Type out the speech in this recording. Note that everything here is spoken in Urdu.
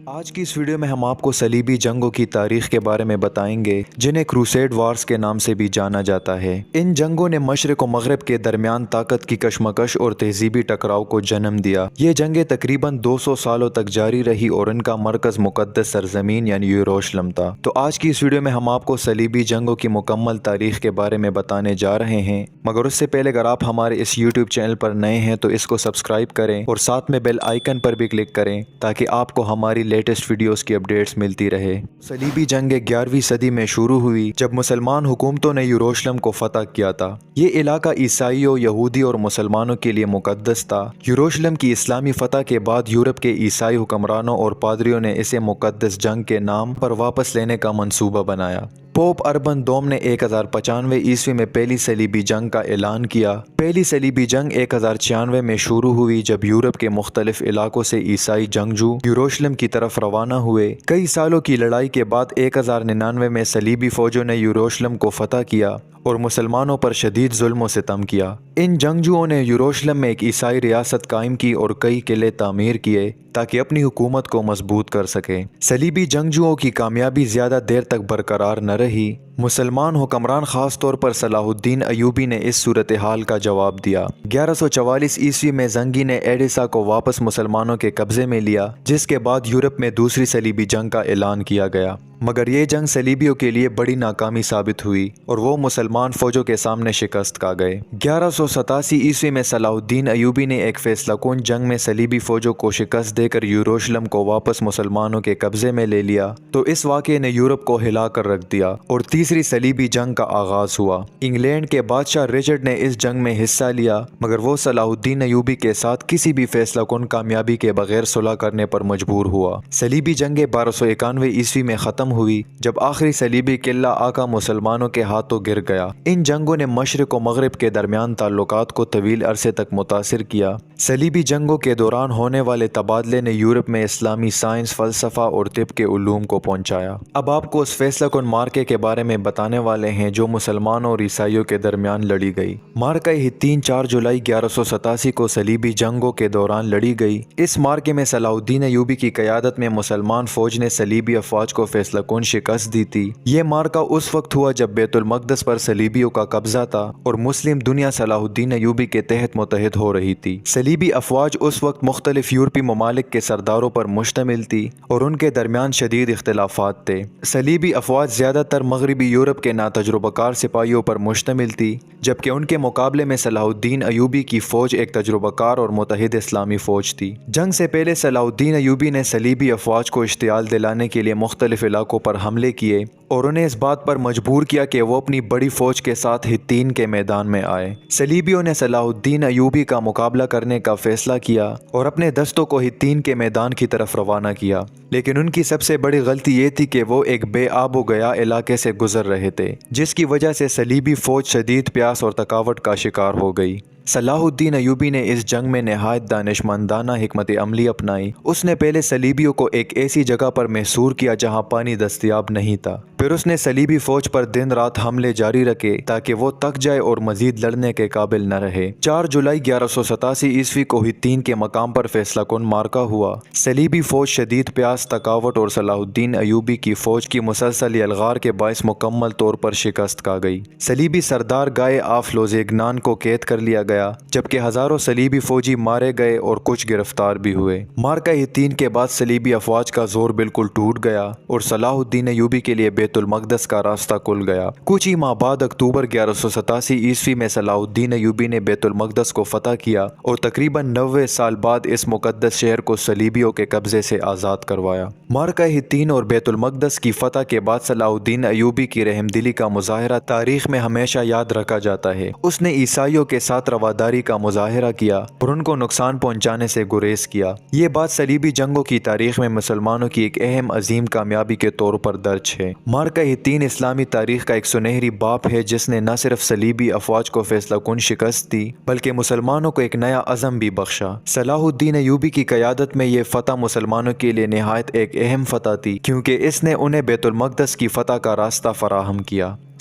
آج کی اس ویڈیو میں ہم آپ کو صلیبی جنگوں کی تاریخ کے بارے میں بتائیں گے جنہیں کروسیڈ وارز کے نام سے بھی جانا جاتا ہے۔ ان جنگوں نے مشرق و مغرب کے درمیان طاقت کی کشمکش اور تہذیبی ٹکراؤ کو جنم دیا۔ یہ جنگیں تقریباً 200 سالوں تک جاری رہی اور ان کا مرکز مقدس سرزمین یعنی یروشلم تھا۔ تو آج کی اس ویڈیو میں ہم آپ کو صلیبی جنگوں کی مکمل تاریخ کے بارے میں بتانے جا رہے ہیں، مگر اس سے پہلے اگر آپ ہمارے اس یوٹیوب چینل پر نئے ہیں تو اس کو سبسکرائب کریں اور ساتھ میں بیل آئیکن پر بھی کلک کریں تاکہ آپ کو ہماری لیٹسٹ ویڈیوز کی اپڈیٹس ملتی رہے۔ صلیبی جنگیں 11ویں صدی میں شروع ہوئی جب مسلمان حکومتوں نے یروشلم کو فتح کیا تھا۔ یہ علاقہ عیسائیوں، یہودی اور مسلمانوں کے لیے مقدس تھا۔ یروشلم کی اسلامی فتح کے بعد یورپ کے عیسائی حکمرانوں اور پادریوں نے اسے مقدس جنگ کے نام پر واپس لینے کا منصوبہ بنایا۔ پوپ اربن دوم نے 1095 عیسوی میں پہلی صلیبی جنگ کا اعلان کیا۔ پہلی صلیبی جنگ 1096 میں شروع ہوئی جب یورپ کے مختلف علاقوں سے عیسائی جنگجو یروشلم کی طرف روانہ ہوئے۔ کئی سالوں کی لڑائی کے بعد 1099 میں صلیبی فوجوں نے یروشلم کو فتح کیا اور مسلمانوں پر شدید ظلم و ستم کیا۔ ان جنگجوؤں نے یروشلم میں ایک عیسائی ریاست قائم کی اور کئی قلعے تعمیر کیے تاکہ اپنی حکومت کو مضبوط کر سکیں۔ صلیبی جنگجوؤں کی کامیابی زیادہ دیر تک برقرار نہ رہی۔ مسلمان حکمران خاص طور پر صلاح الدین ایوبی نے اس صورتحال کا جواب دیا۔ 1144 عیسوی میں زنگی نے ایڈیسا کو واپس مسلمانوں کے قبضے میں لیا، جس کے بعد یورپ میں دوسری صلیبی جنگ کا اعلان کیا گیا، مگر یہ جنگ صلیبیوں کے لیے بڑی ناکامی ثابت ہوئی اور وہ مسلمان فوجوں کے سامنے شکست کھا گئے۔ 1187 عیسوی میں صلاح الدین ایوبی نے ایک فیصلہ کن جنگ میں صلیبی فوجوں کو شکست دے کر یروشلم کو واپس مسلمانوں کے قبضے میں لے لیا، تو اس واقعے نے یورپ کو ہلا کر رکھ دیا اور تیسری صلیبی جنگ کا آغاز ہوا۔ انگلینڈ کے بادشاہ رچرڈ نے اس جنگ میں حصہ لیا، مگر وہ صلاح الدین ایوبی کے ساتھ کسی بھی فیصلہ کن کامیابی کے بغیر صلح کرنے پر مجبور ہوا۔ صلیبی جنگیں 1291 عیسوی میں ختم ہوئی جب آخری صلیبی قلعہ آقا مسلمانوں کے ہاتھوں گر گیا۔ ان جنگوں نے مشرق و مغرب کے درمیان تعلقات کو طویل عرصے تک متاثر کیا۔ صلیبی جنگوں کے دوران ہونے والے تبادلے نے یورپ میں اسلامی سائنس، فلسفہ اور طب کے علوم کو پہنچایا۔ اب آپ کو اس فیصلہ کن مارکے کے بارے میں بتانے والے ہیں جو مسلمانوں اور عیسائیوں کے درمیان لڑی گئی۔ مارکہ ہتین 4 جولائی 1187 کو صلیبی جنگوں کے دوران لڑی گئی۔ اس مارکے میں صلاح الدین ایوبی کی قیادت میں مسلمان فوج نے صلیبی افواج کو فیصلہ کن شکست دی تھی۔ یہ مارکہ اس وقت ہوا جب بیت المقدس پر صلیبیوں کا قبضہ تھا اور مسلم دنیا صلاح الدین ایوبی کے تحت متحد ہو رہی تھی۔ صلیبی افواج اس وقت مختلف یورپی ممالک کے سرداروں پر مشتمل تھی اور ان کے درمیان شدید اختلافات تھے۔ صلیبی افواج زیادہ تر مغربی یورپ کے ناتجربہ کار سپاہیوں پر مشتمل تھی، جبکہ ان کے مقابلے میں صلاح الدین ایوبی کی فوج ایک تجربہ کار اور متحد اسلامی فوج تھی۔ جنگ سے پہلے صلاح الدین ایوبی نے صلیبی افواج کو اشتعال دلانے کے لیے مختلف علاقوں پر حملے کیے اور انہیں اس بات پر مجبور کیا کہ وہ اپنی بڑی فوج کے ساتھ ہتین کے میدان میں آئے۔ صلیبیوں نے صلاح الدین ایوبی کا مقابلہ کرنے کا فیصلہ کیا اور اپنے دستوں کو ہتین کے میدان کی طرف روانہ کیا، لیکن ان کی سب سے بڑی غلطی یہ تھی کہ وہ ایک بے آب و گیا علاقے سے گزر رہے تھے، جس کی وجہ سے صلیبی فوج شدید پیاس اور تھکاوٹ کا شکار ہو گئی۔ صلاح الدین ایوبی نے اس جنگ میں نہایت دانشمندانہ حکمت عملی اپنائی۔ اس نے پہلے صلیبیوں کو ایک ایسی جگہ پر محصور کیا جہاں پانی دستیاب نہیں تھا، پھر اس نے صلیبی فوج پر دن رات حملے جاری رکھے تاکہ وہ تھک جائے اور مزید لڑنے کے قابل نہ رہے۔ 4 جولائی 1187 عیسوی کو ہتین کے مقام پر فیصلہ کن مارکہ ہوا۔ صلیبی فوج شدید پیاس، تھکاوٹ اور صلاح الدین ایوبی کی فوج کی مسلسل یلغار کے باعث مکمل طور پر شکست کھا گئی۔ صلیبی سردار گائے آف لوزیگنان کو قید کر لیا گیا، جبکہ ہزاروں صلیبی فوجی مارے گئے اور کچھ گرفتار بھی ہوئے۔ مارکہ ہتین کے بعد صلیبی افواج کا زور بالکل ٹوٹ گیا اور صلاح الدین ایوبی کے لیے بیت المقدس کا راستہ کھل گیا۔ کچھ ہی ماہ بعد اکتوبر 1187 عیسوی میں صلاح الدین ایوبی نے بیت المقدس کو فتح کیا اور تقریباً 90 سال بعد اس مقدس شہر کو صلیبیوں کے قبضے سے آزاد کروایا۔ مارکہ ہتین اور بیت المقدس کی فتح کے بعد صلاح الدین ایوبی کی رحمدلی کا مظاہرہ تاریخ میں ہمیشہ یاد رکھا جاتا ہے۔ اس نے عیسائیوں کے ساتھ رواداری کا مظاہرہ کیا اور ان کو نقصان پہنچانے سے گریز کیا۔ یہ بات صلیبی جنگوں کی تاریخ میں مسلمانوں کی ایک اہم عظیم کامیابی کے طور پر درج ہے۔ مارکہ ہتین اسلامی تاریخ کا ایک سنہری باب ہے جس نے نہ صرف صلیبی افواج کو فیصلہ کن شکست دی بلکہ مسلمانوں کو ایک نیا عزم بھی بخشا۔ صلاح الدین ایوبی کی قیادت میں یہ فتح مسلمانوں کے لیے نہایت ایک اہم فتح تھی کیونکہ اس نے انہیں بیت المقدس کی فتح کا راستہ فراہم کیا۔